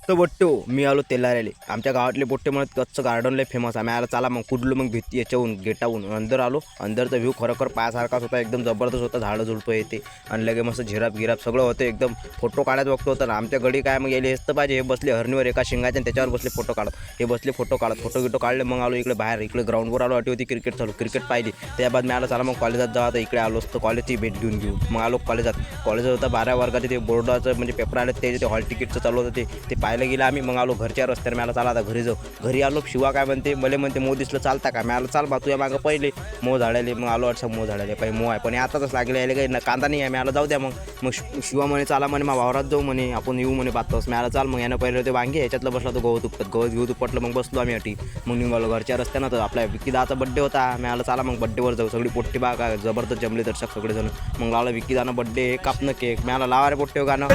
तर बट्टो मी आलो तेलारेले आमच्या गावातले बोट्टे म्हणत कच्चं गार्डन लय फेमस आहे. आम्हाला चला मग कुठलं मग भीती याच्याहून गेटाहून अंदर आलो. अंदरचा व्ह्यू खरोखर पायासारखाच होता, एकदम जबरदस्त होता. झाडं झुडपं येते आणि लगे मस्त झिराप गिराप सगळं होतं. एकदम फोटो काढत बघतो होतं ना. आमच्या गडी काय मग यायला हेच तर पाहिजे. हे बसले हरणीवर एका शिंगाच्या आणि त्याच्यावर बसले फोटो काढत. हे बसले फोटो गिटो काढले. मग आलो इकडे बाहेर, इकडे ग्राउंडवर आलो. अटी होती क्रिकेट चालू, क्रिकेट पाहिली. त्याबाद मी आलो चला मग कॉलेजात जावा. तर इकडे आलो असतो कॉलेजची भेट घेऊन मग आलो कॉलेजात होता 12 वर्गाचे ते बोर्डाचं म्हणजे पेपर आले ते हॉल तिकीटचं चालू होतं ते पाहायला गेलं आम्ही. मग आलो घरच्या रस्त्यावर. मला चाला आता घरी जाऊ. घरी आलो. शिवा काय म्हणते मला म्हणते मो दिसलं चालता का. मी आलो चाल बा तुझ्या मागं पहिले मो झाडाले. मग आलो वाटतं मो झाडाले पाहिजे मो आहे पण आताच लागले यायला काही कांदा नाही आहे. मी आला जाऊ द्या. मग शिवा म्हणे चाला म्हणे मग वावरात जाऊ म्हणे आपण येऊ म्हणे पाहतोस. मी आला चाल. मग यानं पहिले ते वांगे ह्याच्यातलं बसला तो गवत घेऊ तुपटलं. मग बसलो आम्ही अटी. मग निघालो घरच्या रस्त्यानं. तर आपल्या विकीदाचा बड्डे होता. मी आला चाला मग बड्डेवर जाऊ. सगळी पोट्टी बागा जबरदस्त जमले दर्शक सगळेजण. मग लावला विकीदानं बड्डे कापणं केक. मी आला लावा रे पोट्टे गाणं.